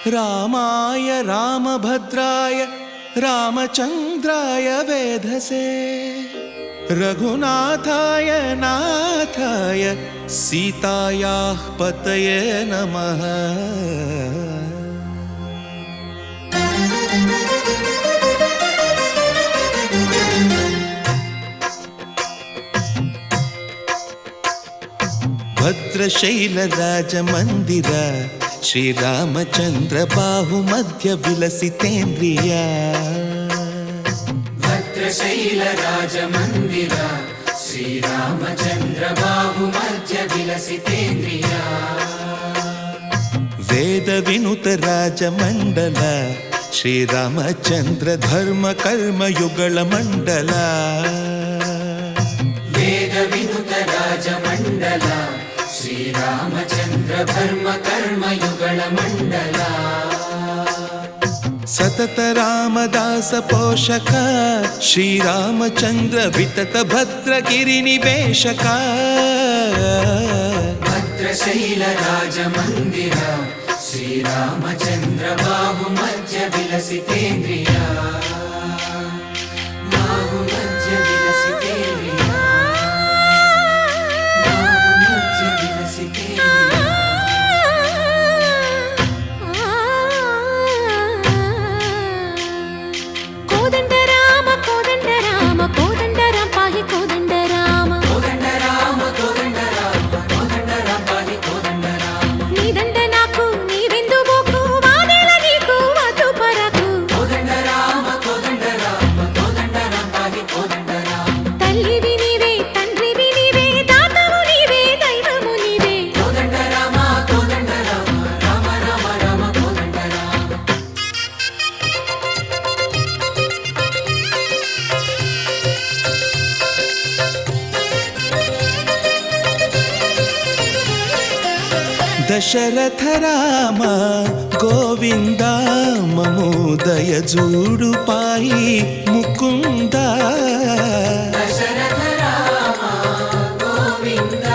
रामाय रामभद्राय रामचन्द्राय वेधसे रघुनाथाय नाथाय सीतायाः पतये नमः। भद्रशैलराजमन्दिर श्रीरामचन्द्र बाहुमध्य विलसितेन्द्रिया। भद्रशैलराजमन्दिर श्रीरामचन्द्र बाहुमध्य विलसितेन्द्रिया। वेदविनुत राजमण्डल श्रीरामचन्द्र धर्म कर्म युगल मण्डल। वेदविनुत राजमण्डल श्रीरामचन्द्र धर्म कर्म युगल मण्डल। सतत रामदास पोषक श्रीरामचन्द्र वितत भद्रगिरि निवेशक। भद्रशैल राजमन्दिर श्रीरामचन्द्र बाहुमध्य विलसितेन्द्रिया। बाहुमध्य विलसितेन्द्रिया। बाहुमध्य विलसितेन्द्रिया। कोदंड राम पाहि कोदंड राम। कोदंड राम पाहि कोदंड राम। नी दंड नाकु नीवेंदु बोकु वादेल नीकु वतु परकु। कोदंड राम पाहि कोदंड राम। तल्लिवि नीवे तंड्रिवि नीवे दातवु नीवे दैवमु नीवे। कोदंड राम राम राम राम कोदंड राम। दशरथ राम गोविंद ममोदय जूडु पाई मुकुंद। दशरथ राम गोविंद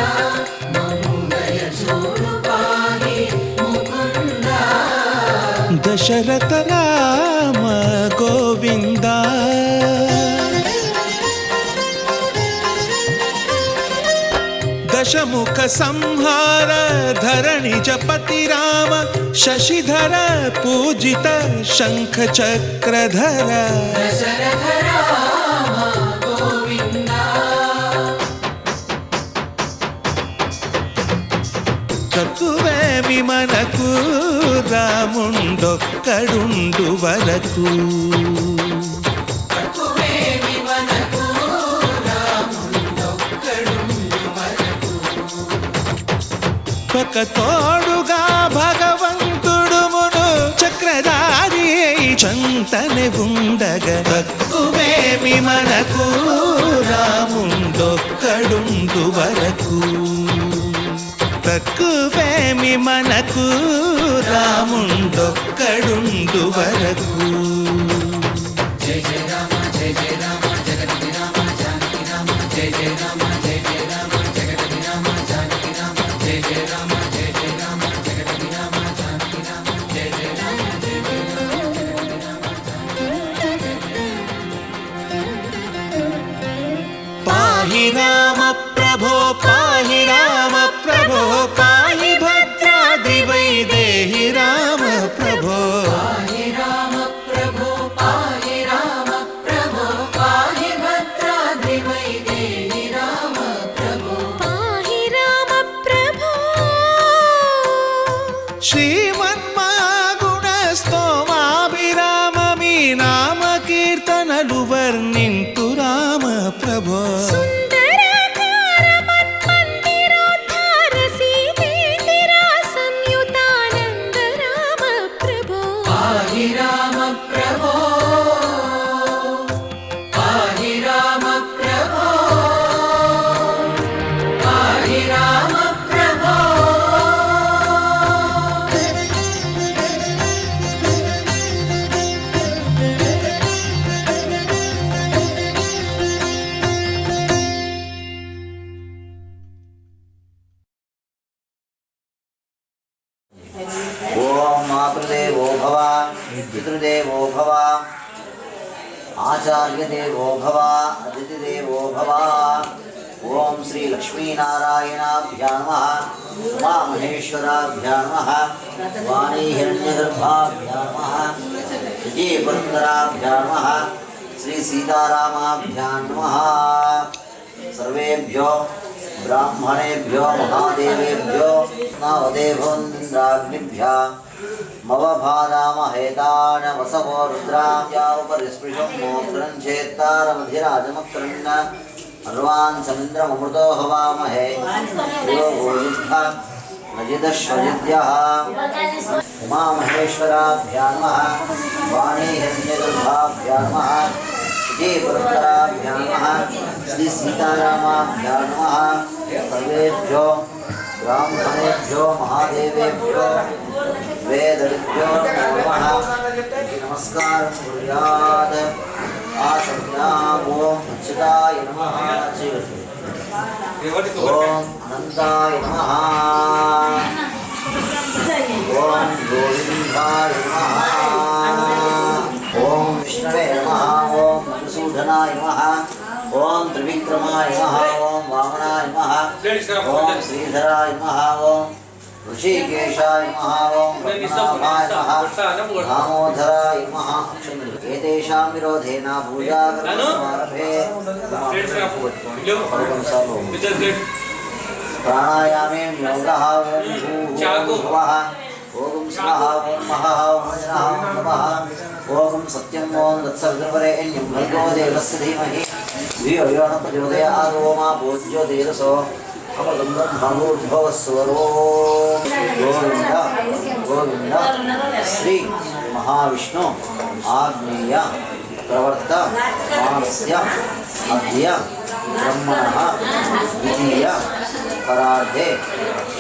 ममोदय जूडु पाहि मुकुंद। दशरथ राम गोविंद दशमुख संहार धरणि जपति राम शशिधर पूजित शंख चक्रधर। दशरथ राम गोविंद। తక్కువేమి మనకు రాముండొక్కడుండు వరకు। తక్కువేమి మనకు రాముండొక్కడుండు వరకు। ఒక తోడుగా భగవంతుడు మును చక్రధారి చంతనే ఉండగా తక్కువేమి మనకు రాముండొక్కడుండు వరకు। తక్కువేమి మనకు రాముండొక్కడుండు వరకు। జయ జయ రామ జయ జయ రామ జగతి రామ జానకి రామ జయ జయ రామ జయ జయ రామ జగతి రామ జానకి రామ జయ జయ రామ జయ జయ రామ జగతి రామ జానకి రామ జయ జయ రామ జయ జయ రామ జగతి రామ। పాహి రామ ప్రభో పాహి రామ ప్రభో పాహి భద్రాద్రి వైదేహి రామ ప్రభో। పాహి రామ ప్రభో పాహి రామ ప్రభో పాహి భద్రాద్రి వైదేహి రామ ప్రభో। पाहि राम प्रभो। శ్రీమన్మాగుణ స్తోమాభిరామ మీ నామ కీర్తనలు వర్ణింతు రామ ప్రభో। सुन्दराकार मन्मन्दिरोद्धार सीतेन्दिरा संयुतानन्द राम प्रभो। पाहि राम प्रभो पाहि राम प्रभो पाहि राम प्रभो। पितृदेवो भव आचार्यदेवो भव अतिथिदेवो भव ओम श्री लक्ष्मीनारायणाभ्यां नमः उमामहेश्वराभ्यां नमः वाणी हिरण्यगर्भाभ्यां नमः विजयपुरन्दराभ्यां नमः श्री सीतारामाभ्यां नमः सर्वेभ्यो ब्राह्मणेभ्यो महादेवेभ्यो नवदेवोन्द्राग्निभ्यः मवभादामहेतान वसवो रुद्राव्या उपरिस्पृशं मोक्षं चेत्तारमधिराजमक्रन्न अर्वान् समिन्द्रममृतो हवामहे यो गोयुद्धा नजिदश्वजिद्यः उमामहेश्वराभ्यां नमः वाणी हिरण्यगर्भाभ्यां नमः विजयपुरन्दराभ्यां नमः श्री सीतारामाभ्यां नमः सर्वेभ्यो ब्राह्मणेभ्यो महादेवेभ्यो वेदभ्यो नमः नमस्कारं कुर्यात् आसन्नाम् ओम अच्युताय नमः ओम अनन्ताय नमः ओम गोविन्दाय नमः ओम विष्णवे नमः ओम मधुसूदनाय नमः ओम त्रिविक्रमाय नमः ओम वामनाय नमः ओम श्रीधराय नमः ओम ऋषिकेशाय नमः ओम पद्मनाभाय नमः दामोदराय नमः एतेषां विरोधेन पूजाकर्मसमारभे प्राणायामे योगः ओम भूर्भुवः ओम स्वाहा ओम महः ओम जनः ओम नमः ओम सत्यं ओम तत्सवितुर्वरेण्यं भर्गो देवस्य धीमहि धियो यो न प्रचोदयात् ओम पूज्यो देवसो अमृतं ब्रह्मभूर्भुवस्वरो गोविन्द गोविन्द श्री महाविष्णु आग्नेय प्रवर्त मानस्य अद्य ब्रह्मणः द्वितीय परार्धे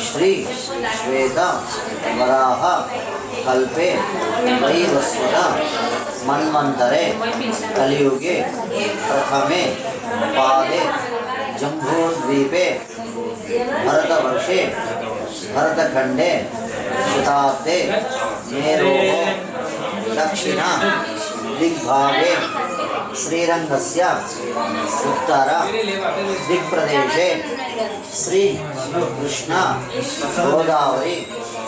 श्री श्वेत वराह कल्पे वैवस्वत मन्वन्तरे कलियुगे प्रथमे पादे जम्बूद्वीपे भरतवर्षे भरतखण्डे शताब्दे मेरोः दक्षिण दिग्भागे श्रीरङ्गस्य उत्तर दिक्प्रदेशे श्री कृष्ण गोदावरी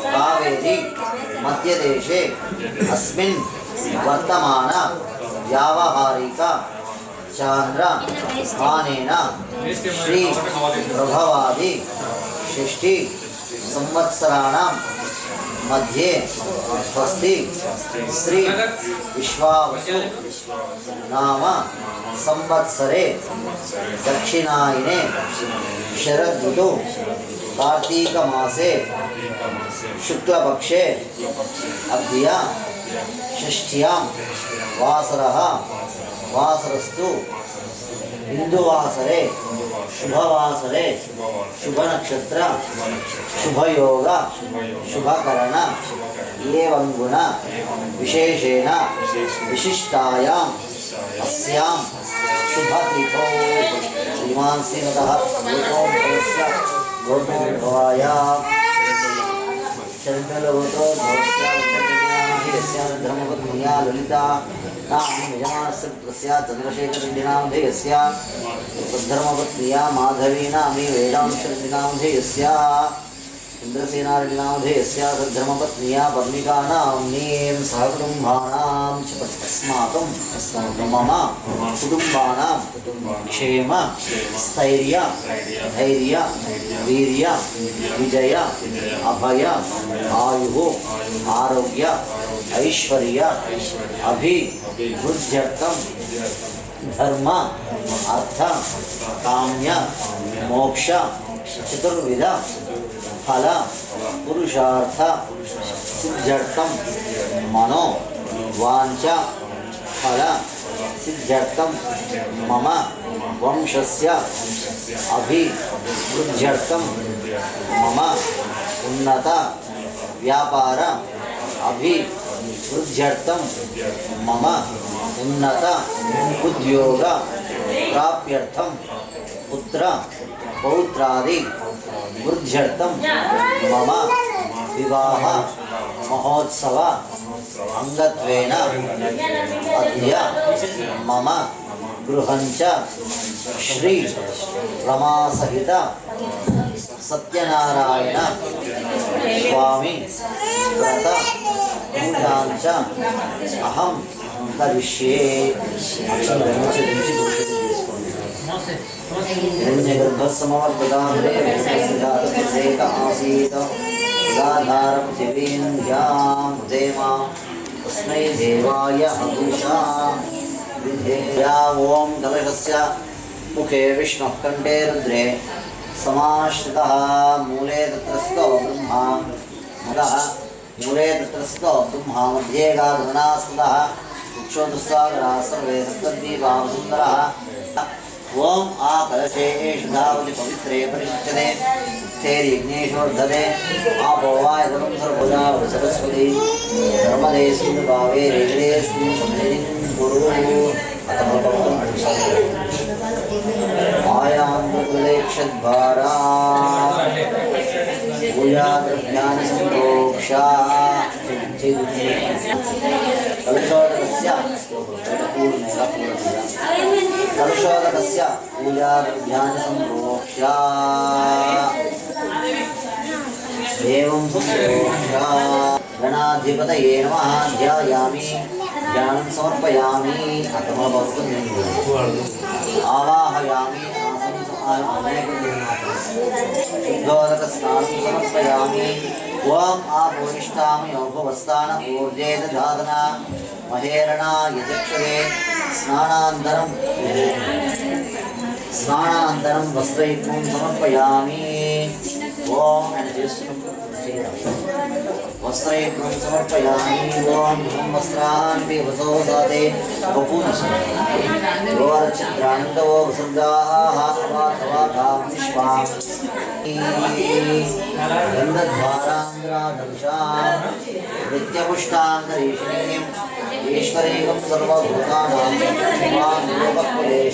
कावेरी मध्यदेशे अस्मिन् वर्तमान व्यावहारिक चांद्र स्थानेन श्री प्रभवादि षष्ठी संवत्सराणां मध्ये स्वस्ति श्री विश्वावसु नाम संवत्सरे दक्षिणायने शरद ऋतु कार्तीक मासे शुक्लपक्षे अद्य षष्ठ्यां वासरः वासरस्तु हिंदुवासरे शुभवासरे शुभनक्षत्र शुभयोग शुभकरण एवं गुण विशेषेण विशिष्टायाम् अस्यां शुभतिथौ श्रीमान् श्रीमतः गोत्रोद्भवस्य गोत्रोद्भवाय चन्द्रलोकोद्भवस्य धर्मपत्न्या ललिता नाम यजमानस्य पुत्रस्य चन्द्रशेखररेड्डिनामधेयस्य तद्धर्मपत्न्या माधवी नामी वेदांशरेड्डिनामधेयस्य इन्द्रसेनारेड्डिनामधेयस्य तद्धर्मपत्न्या पर्णिकानाम्नीं सहकुटुम्बानां च अस्माकं मम कुटुम्बानां क्षेम स्थैर्य धैर्य वीर्य विजय अभय आयुः आरोग्य ऐश्वर्य अभिवृद्ध्यर्थं धर्म अर्थ काम्य मोक्ष चतुर्विध फल पुरुषार्थ सिद्ध्यर्थं मनो वांछा फल सिद्ध्यर्थं मम वंशस्य अभिवृद्ध्यर्थं मम उन्नत व्यापार अभिवृद्ध्यर्थं मम उन्नत उद्योग प्राप्त्यर्थं पुत्र पौत्रादि वृद्ध्यर्थं मम विवाह మహోత్సవ అంగత్వేన అద్య మమ గృహంచ శ్రీ రమాసహిత సత్యనారాయణ స్వామి వ్రత పూజాంచ అహం కరిష్యే. హిరణ్యగర్భస్సమవర్తదామ్రే విశ్వసిదాతసేత ఆసీత ఉదాధార పృథివీంద్యాం దేమా తస్మై దేవాయ హవిషా విధేయా. ఓం కలశస్య ముఖే విష్ణుః కంఠే రుద్రే సమాశ్రితః మూలే తత్రస్థో బ్రహ్మా మూలః మూలే తత్రస్థో బ్రహ్మా మధ్యే గాధనాస్తః వృక్షోదస్సాగరా సర్వే సప్తద్వీపావసుందరः. ఓం ఆ కలశే ఏషధావతి పవిత్రే పరిశుచ్యతే స్థేర్యజ్ఞేశోర్ధతే ఆపోవాయదనం సర్వదా సరస్వతి నర్మదే సింధు కావేరీ జలేస్మిన్ సన్నిధిం కురు. ఆయాంధ్రప్రదేశద్వారా పూజాద్రవ్యాన్ని సంప్రోక్షా. కలుషోదకస్య కలుషోదకస్య పూజాద్రవ్యాన్ని సంప్రోక్షా. ఏవం సంప్రోక్షా. గణాధిపతయే నమః ధ్యాయామి ధ్యానం సమర్పయామి. ఆవాహయామి శుద్ధోదక స్నానం సమర్పయామి. ఓం ఆపోనిష్టామయోపవస్థాన ఊర్జే దధాతన మహేరణా యజక్షరే. స్నానానంతరం వస్త్రైకం సమర్పయామి. ఓం వస్త్రైకం సమర్పయామి. ఓం వస్త్రాన్ని వసోసాతే చిత్రాంతో వసర్గాహ్వాం గంధద్వారాంధ్రాధర్షాం నిత్యపుష్టాంతరీషిణీం ఈశ్వరేకం సర్వభూతానాం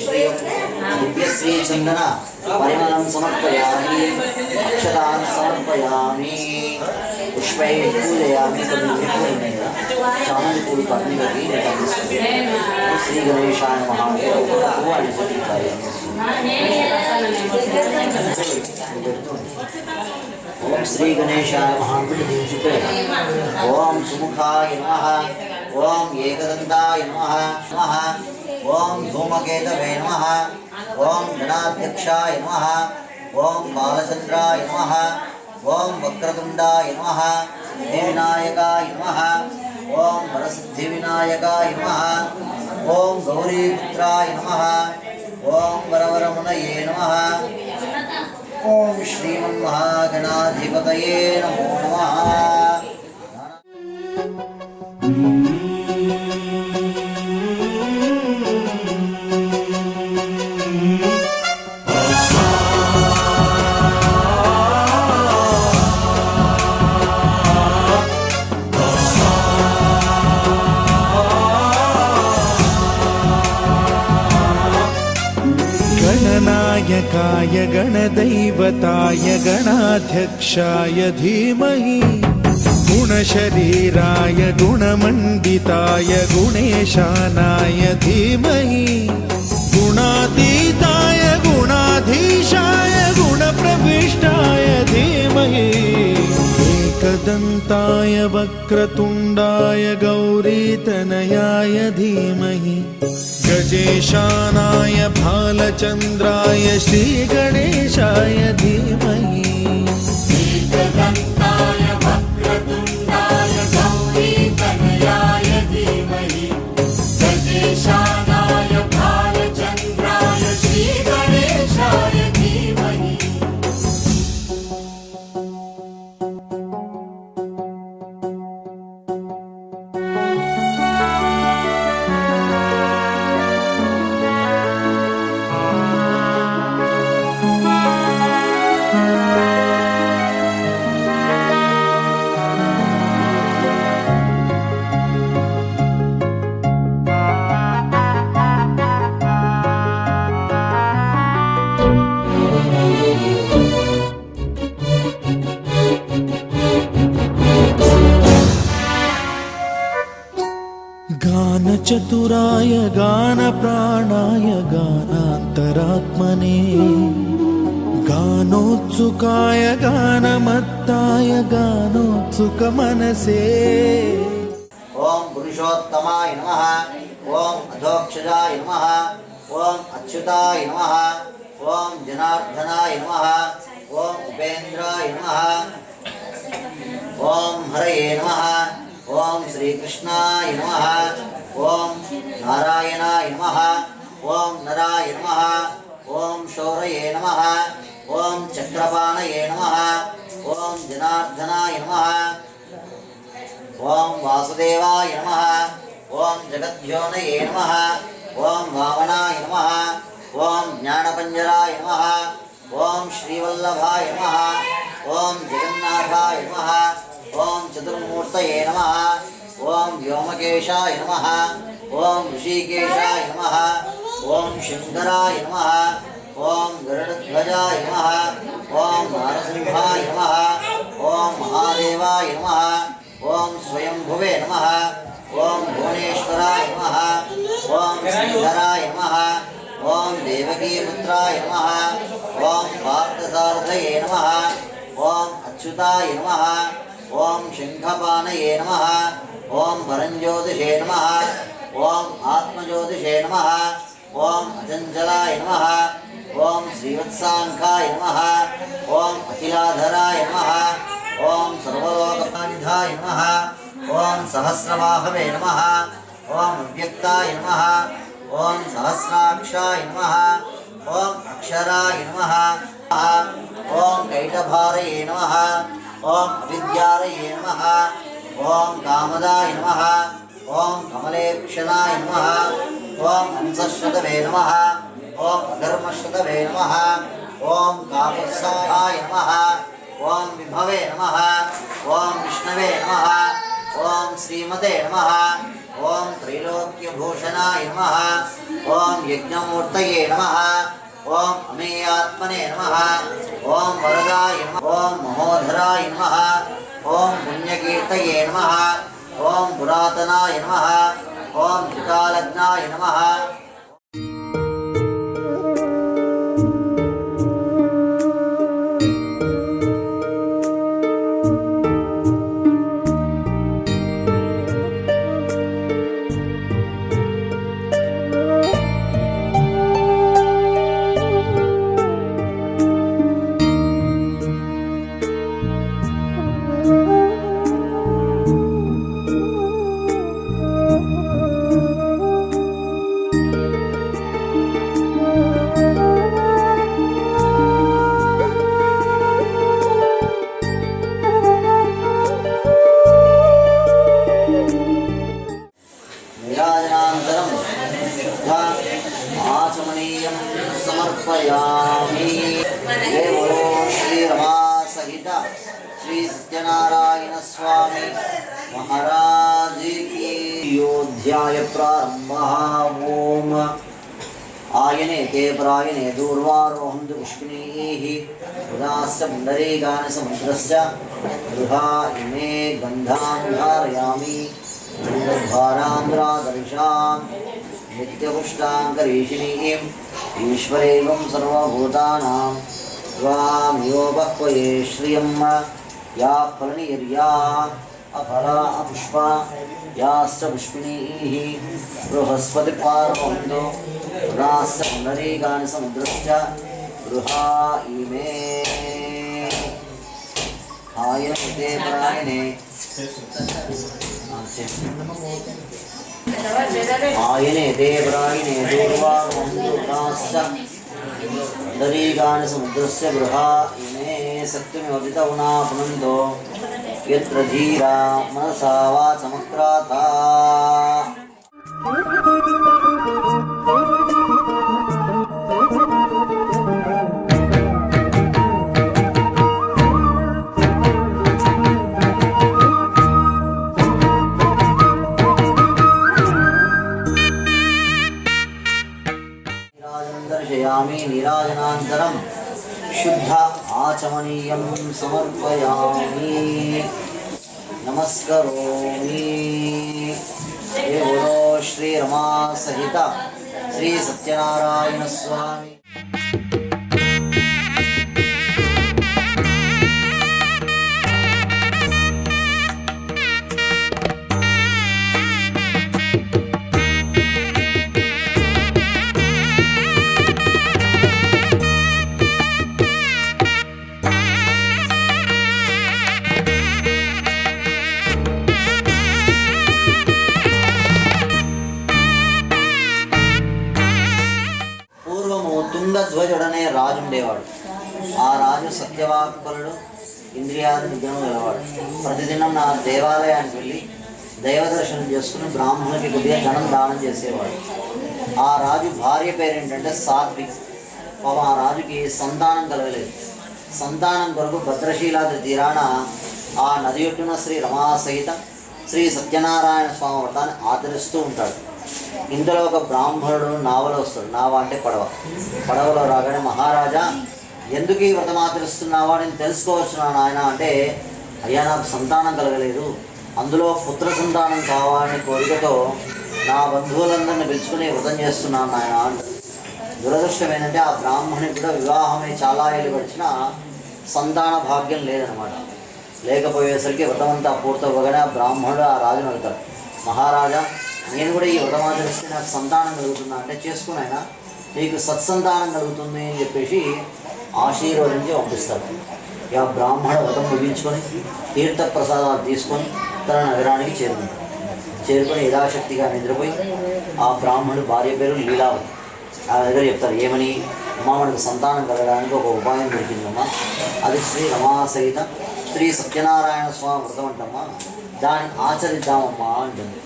శ్రీయం దివ్యశ్రీచందన పరిమళం సమర్పయామి. అక్షతాన్ సమర్పయామి. పుష్పై పూజయామి. చామంతి పూలు పత్నికకి శ్రీ గణేశాయ మహాదేవ. ఓం శ్రీ గణేశాయ మహాదేవ. ఓం సుముఖాయ నమః. ఓం ఏకదంతాయ నమః. ఓం ధూమకేతవే నమః. ఓం గణాధ్యక్షాయ నమః. ఓం బాలచంద్రాయ నమః. ఓం వక్రతుండాయ నమః. వినాయకాయ నమః. ఓం వరసిద్ధి వినాయకాయ నమః. ఓం గౌరీపుత్రాయ నమః. ఓం వరవరమునయే నమః. ఓం శ్రీమన్మహాగణాధిపతయే నమో నమః. गणनायकाय गणदैवताय गणाध्यक्षाय धीमहि गुणशरीराय गुणमण्डिताय गुणेशानाय धीमहि गुणातीताय गुणाधीशाय गुणप्रविष्टाय धीमहि एकदन्ताय वक्रतुण्डाय गौरीतनयाय धीमहि गजेशानाय भालचन्द्राय श्रीगणेशाय धीमहि एकदन्ताय वक्रतुण्डाय गौरीतनयाय धीमहि गजेशानाय भालचन्द्राय श्रीगणेशाय धीमहि. गानचतुराय गानप्राणाय गानान्तरात्मने गानोत्सुकाय गानमत्ताय गानोत्सुकमनसे ओम पुरुषोत्तमाय नमः। ओम अधोक्षजाय नमः। ओम अच्युताय नमः। ओम जनार्दनाय नमः। ओम उपेन्द्राय नमः। ओम हरये नमः। ओम श्रीकृष्णाय नमः। ओम नारायणाय नमः। ओम नराय नमः। ओम शौरये नमः। ओम चक्रपाणये नमः। ओम जनार्दनाय नमः। ओम वासुदेवाय नमः। ओम जगद्योनये नमः। ओम वामनाय नमः। ओम ज्ञानपञ्जराय नमः। ओम श्रीवल्लभाय नमः। ओम जगन्नाथाय नमः। ओम चतुर्मूर्तये नमः। ओम व्योमकेशाय नमः। ओम ऋषिकेशाय नमः। ओम शंकराय नमः। ओम गरुडध्वजाय नमः। ओम नारसिंहाय नमः। ओम महादेवाय नमः। ओम स्वयंभुवे नमः। ओम भुवनेश्वराय नमः। ओम श्रीधराय नमः। ओम देवकीपुत्राय नमः। ओम पार्थसारथये नमः। ओम अच्युताय नमः। ओम शंखपाणये नमः। ओम परञ्ज्योतिषे नमः। ओम आत्मज्योतिषे नमः। ओम अचञ्चलाय नमः। ओम श्रीवत्साङ्काय नमः। ओम अखिलाधराय नमः। ओम सर्वलोकपानिधाय नमः। ओम सहस्रबाहवे नमः। ओम अव्यक्ताय नमः। ओम सहस्राक्षाय नमः। ओम अक्षराय नमः। ओम कैटभारये नमः। ओम अविद्यारये नमः। ओम कामदाय नमः। ओम कमलेक्षणाय नमः। ओम हंसश्रुतवे नमः। ओम अधर्मश्रुतवे नमः। ओम कापुत्साहाय नमः। ओम विभवे नमः। ओम विष्णवे नमः। ओम श्रीमते नमः। ओम त्रैलोक्यभूषणाय नमः। ओम यज्ञमूर्तये नमः। ओम अमेयात्मने नमः। ओम वरदाय नमः। ओम महोधराय नमः। ओम पुण्यकीर्तये नमः। ओम पुरातनाय नमः। ओम त्रिकालज्ञाय नमः। आचमनीयं समर्पयामि। देवो श्रीरमासहित श्री सत्यनारायण स्वामी महाराज की योध्याय प्रारंभः। ओम आयने ते प्रायणे दूर्वारोहं तु पुष्पिणीः उदास्य पुण्डरीकानि समुद्रस्य गृहा इमे गन्धां धारयामि गन्धद्वारान्द्रादर्शां नित्यपुष्टाङ्करीषिणीम् ईश्वरेवं सर्वभूतानां त्वामियो बह्वये श्रियं या फलनिर्या अफला अपुष्पा याश्च पुष्पिणीः बृहस्पतिपार्वन्तो उदास्य पुण्डरीकानि समुद्रश्च गृहा इमे आयने प्रायणे आयने ते प्रायणे दूर्वारोहस्य पुण्डरीकानि समुद्रस्य गृहा इमे सत्यमिवदितौना पुनन्तो यत्र धीरा मनसा वाचमक्राता। दर्शयामि नीराजनान्तरं शुद्ध आचमनीयं समर्पयामि नमस्करोमि। हे बोलो శ్రీ రమా సహిత శ్రీ సత్యనారాయణ స్వామి. తుంగధ్వజుడనే రాజు ఉండేవాడు. ఆ రాజు సత్యవాక్కులుడు, ఇంద్రియాది నిగ్రహం గలవాడు. ప్రతిదినం నా దేవాలయానికి వెళ్ళి దైవ దర్శనం చేసుకుని బ్రాహ్మణునికి కొద్దిగా ధనం దానం చేసేవాడు. ఆ రాజు భార్య పేరేంటంటే సాత్విక్. ఆ రాజుకి సంతానం కలగలేదు. సంతానం కొరకు భద్రశీలాది తీరాన ఆ నది ఒడ్డున శ్రీ రమా సహిత శ్రీ సత్యనారాయణ స్వామి వ్రతాన్ని ఆచరిస్తూ ఉంటాడు. ఇందులో ఒక బ్రాహ్మణుడు నావలో వస్తాడు. నావ అంటే పడవ. పడవలో రాగానే, మహారాజా ఎందుకు ఈ వ్రతం ఆచరిస్తున్నావా, నేను తెలుసుకోవచ్చు నాయన అంటే, అయ్యా నాకు సంతానం కలగలేదు, అందులో పుత్ర సంతానం కావాలనే కోరికతో నా బంధువులందరినీ పిలుచుకుని వ్రతం చేస్తున్నాను నాయన అంటారు. దురదృష్టం ఏంటంటే ఆ బ్రాహ్మణునికి కూడా వివాహమై చాలా ఏళ్ళు గడిచిన సంతాన భాగ్యం లేదనమాట. లేకపోయేసరికి వ్రతం అంతా పూర్తవగానే ఆ బ్రాహ్మణుడు ఆ రాజును అడుగుతాడు, మహారాజా నేను కూడా ఈ వ్రతం ఆచరిస్తే నాకు సంతానం కలుగుతుందా అంటే, చేసుకునైనా నీకు సత్సంతానం కలుగుతుంది అని చెప్పేసి ఆశీర్వదించి పంపిస్తాడు. ఇక బ్రాహ్మణ వ్రతం ముగించుకొని తీర్థప్రసాదాలు తీసుకొని తన నగరానికి చేరుకొని యథాశక్తిగా నిద్రపోయి ఆ బ్రాహ్మణుడు భార్య పేరు లీలావతి. ఆ దగ్గర చెప్తారు, ఏమని, అమ్మ మనకు సంతానం కలగడానికి ఒక ఉపాయం దొరికిందమ్మా, అది శ్రీ రమా సహిత శ్రీ సత్యనారాయణ స్వామి వ్రతం అంటమ్మా, దాన్ని ఆచరిద్దామమ్మా అంటుంది.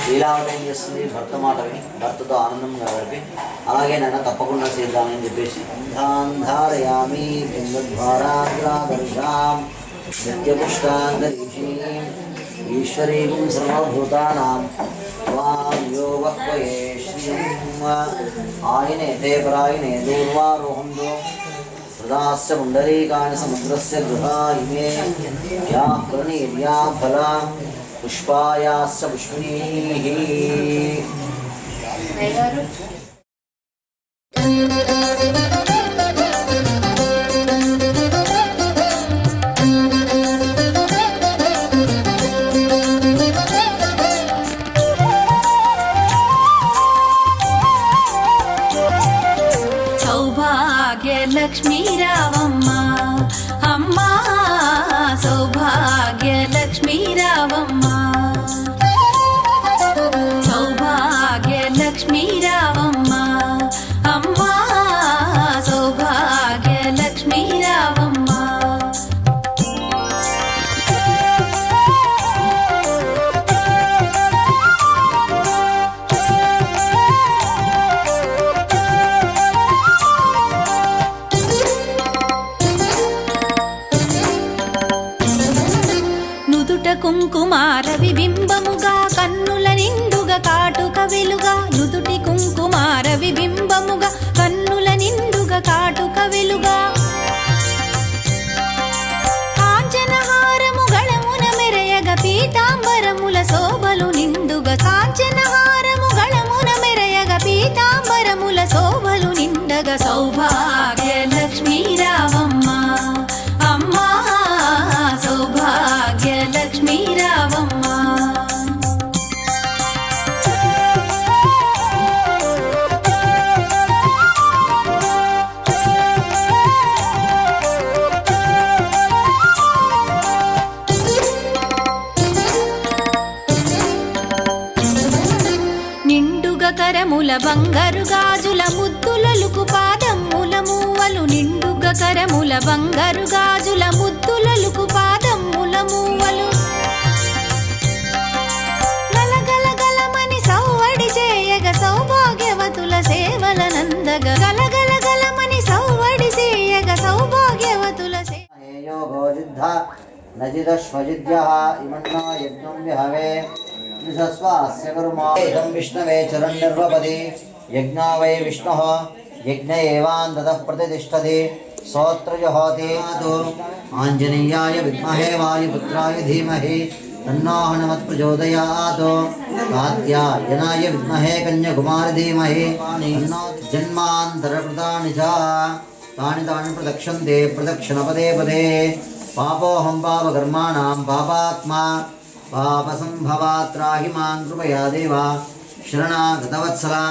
లీలావతి ఏం చేస్తుంది, భర్త మాట విని భర్తతో ఆనందంగా గడిపి, అలాగే నన్ను తప్పకుండా చేద్దామని చెప్పేసి ధారయామి బిందుద్వారాగ్రాదర్శాం నిత్యపుష్టాంగరీషీం ఈశ్వరీం సర్వభూతానాం త్వాం యోగహ్వయే శ్రియం ఆయనే తే పరాయణే దూర్వారోహందో హృదాశ్చ పుండరీకాని సముద్రస్య గృహా ఇమే యా ప్రణీర్యా ఫలా పుష్పాయాశ్చ పుష్పిణీః. సౌభాగ్యలక్ష్మీ రావమ్మ అమ్మా, సౌభాగ్యలక్ష్మీ రావమ్మ, సౌభాగ్యలక్ష్మీ రావమ్మ అమ్మా, సౌభాగ్యలక్ష్మీ రావమ్మ. కుంకుమార విబింబముగా కన్నుల నిండుగా కాటుక వెలుగా, నుదుటి కుంకుమార విబింబముగా కన్నుల నిండుగా కాటుక వెలుగా, కాంచనహారము గళమున మెరయగ పీతాంబరముల శోభలు నిండుగా, కాంచనహారము గళమున మెరయగ పీతాంబరముల శోభలు నిండగా, సౌభాగ్యలక్ష్మీ రావమ్మ అమ్మా, సౌభాగ్యలక్ష్మీ రావమ్మ. నిండుగ కరముల బంగారు గాజుల ముద్దులలుకు పాదమ్ముల మూవలు, నిండుగ కరముల బంగారు గాజుల ముద్దులలుకు పాదమ్ముల మూవలు, గలగల గలమని సౌవడి చేయగ సౌభాగ్యవతుల సేవల నందగ, గలగల గలమని సౌవడి చేయగ సౌభాగ్యవతుల నజిదశ్వజిద్యః ఇమన్నా యజ్ఞం విహవే నిసస్వాస్య కర్మాయం విష్ణవే చరణ్ నిర్వపది యజ్ఞా వై విష్ణుః యజ్ఞ ఏవాంతతః ప్రతిష్ఠతి స్తోత్ర జహోతి ఆంజనేయాయ విద్మహే వాయుపుత్రాయ ధీమహి तन्नो हनुमत् प्रचोदयात् कात्यायनाय विद्महे कन्याकुमारी धीमहि तन्नो जन्मान्तरकृतानि च तानि तानि प्रदक्षन्ते प्रदक्षिणपदे पदे पापोऽहं पापकर्माणां पापात्मा पापसम्भवात् त्राहि मां कृपया देव शरणागतवत्सला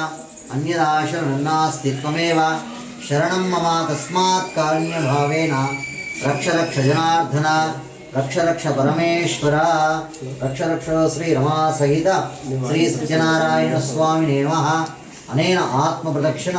अन्यदा शरणं नास्ति त्वमेव शरणं मम तस्मात् कारुण्यभावेन रक्ष रक्ष जनार्दन रक्ष रक्ष परमेश्वर रक्ष रक्ष श्रीरमा सहित श्री सत्यनारायण स्वामिने नमः। अनेन आत्मप्रदक्षिण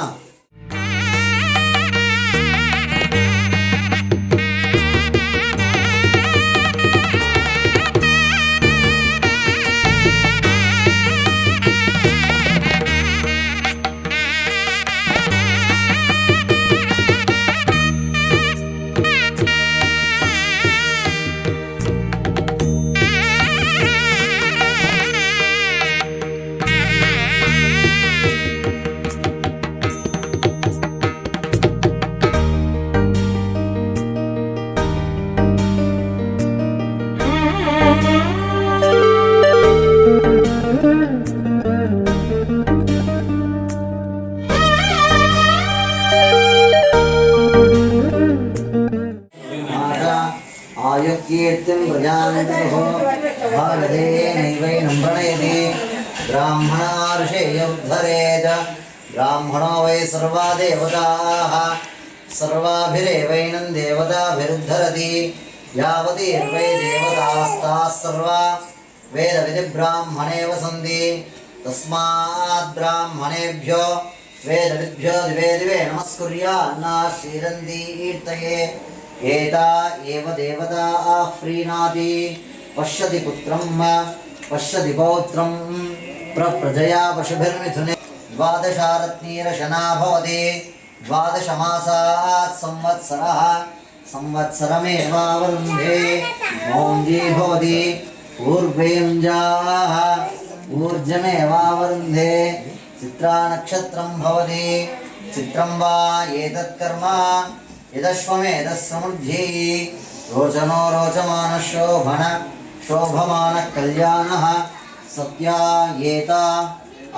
आयुकीर्तिं प्रजान्तुः भारते नैवैनं प्रणयति ब्राह्मणा ऋषेयुद्धरेत ब्राह्मणो वै सर्वा देवताः सर्वाभिरेवैनं देवताभिरुद्धरति यावतीर्वै देवतास्ताः सर्वा वेदविधिब्राह्मणे वसन्ति तस्मात् ब्राह्मणेभ्यो वेदविद्भ्यो दिवे दिवे नमस्कुर्यान्नाः श्रीरन्तीर्तये एता एव देवता प्रीणाति पश्यति पुत्रं पश्यति पौत्रं प्रजया पशुभिर्मिथुने द्वादशारत्नीरशना भवति द्वादशमासात् संवत्सरः संवत्सरमेवावरुन्धे मौञ्जी भवति ऊर्वेञ्जाः ऊर्जमेवावरुन्धे चित्रानक्षत्रं भवति चित्रं वा एतत्कर्म यदश्वमेधः समृद्धिः रोचनो रोचमानः शोभन शोभमानः कल्याणः सत्या एता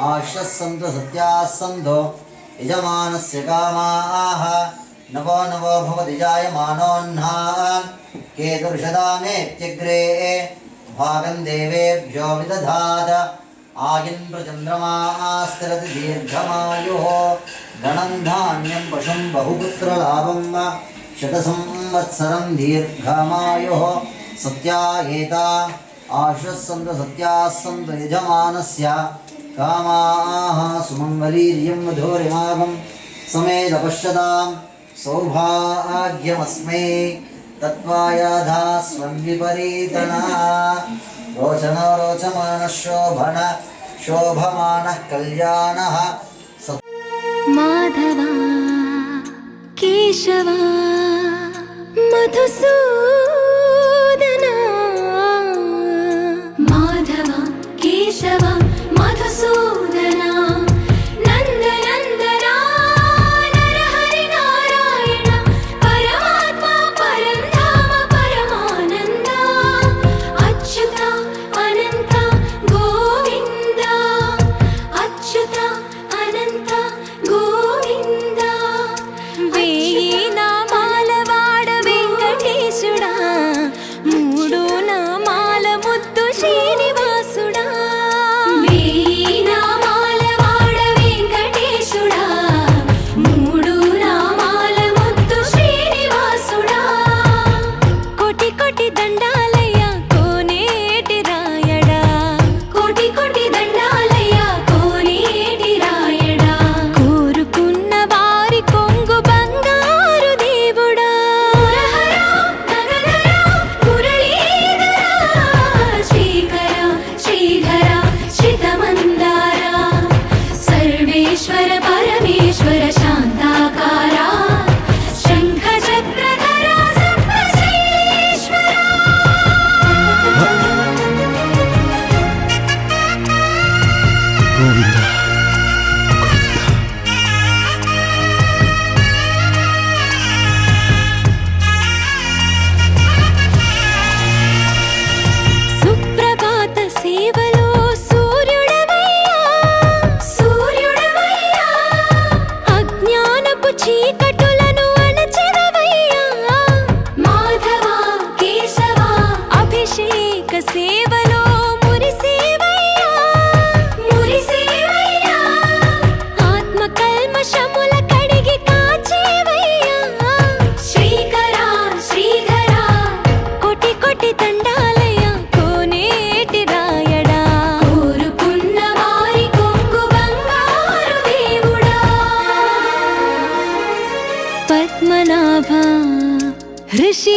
आश्यः सन्तु सत्याः सन्तो यजमानस्य कामाः नवो नवो भवति जायमानोऽह्नान् केतुर्षदामेत्यग्रे भागं देवेभ्यो विदधात आयन्प्रचन्द्रमास्तिरति दीर्घमायुः गणं धान्यं पशुं बहुपुत्रलाभं शतसंवत्सरं दीर्घमायुः सत्या एता आश्वः सन्तु सत्याः सन्तु यजमानस्य कामाः सुमङ्गलीर्यं वधूरिमागं समेदपश्यतां सौभाग्यमस्मै तत्त्वायाधा स्वन्विपरीतना रोचनो रोचमानः शोभन शोभमानः कल्याणः माधवा केशवा मधुसूदना माधवा केशवा मधुसूदना नन्दनन्दना नरहरि नारायण परमात्मा परन्धाम परमानन्द अच्युत अनन्त गोविन्द अच्युत अनन्त गोविन्द वेयी नामाల వాడ వెంకటేశుడా మూడు నామాల ముద్దు శ్రీనివాసుడా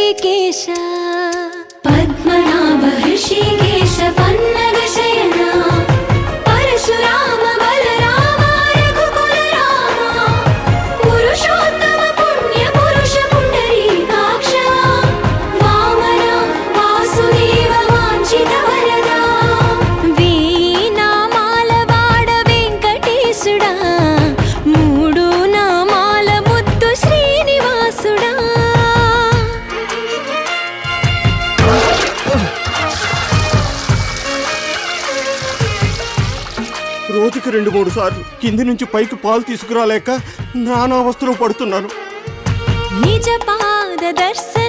ऋषिकेश पद्मनाभ हृषिकेश पन्नग शयना परशुराम बलराम रघुकुल राम पुरुषोत्तम पुण्य पुरुष पुण्डरीकाक्ष वामन वासुदेव वाञ्छित वरदा వీణామాల వాడ వెంకటేశుడా మూడు నామాల ముద్దు శ్రీనివాసుడా రోజుకి 2-3 సార్లు కింది నుంచి పైకి పాలు తీసుకురాలేక నానా అవస్థలో పడుతున్నాను. నిజ పాద దర్శన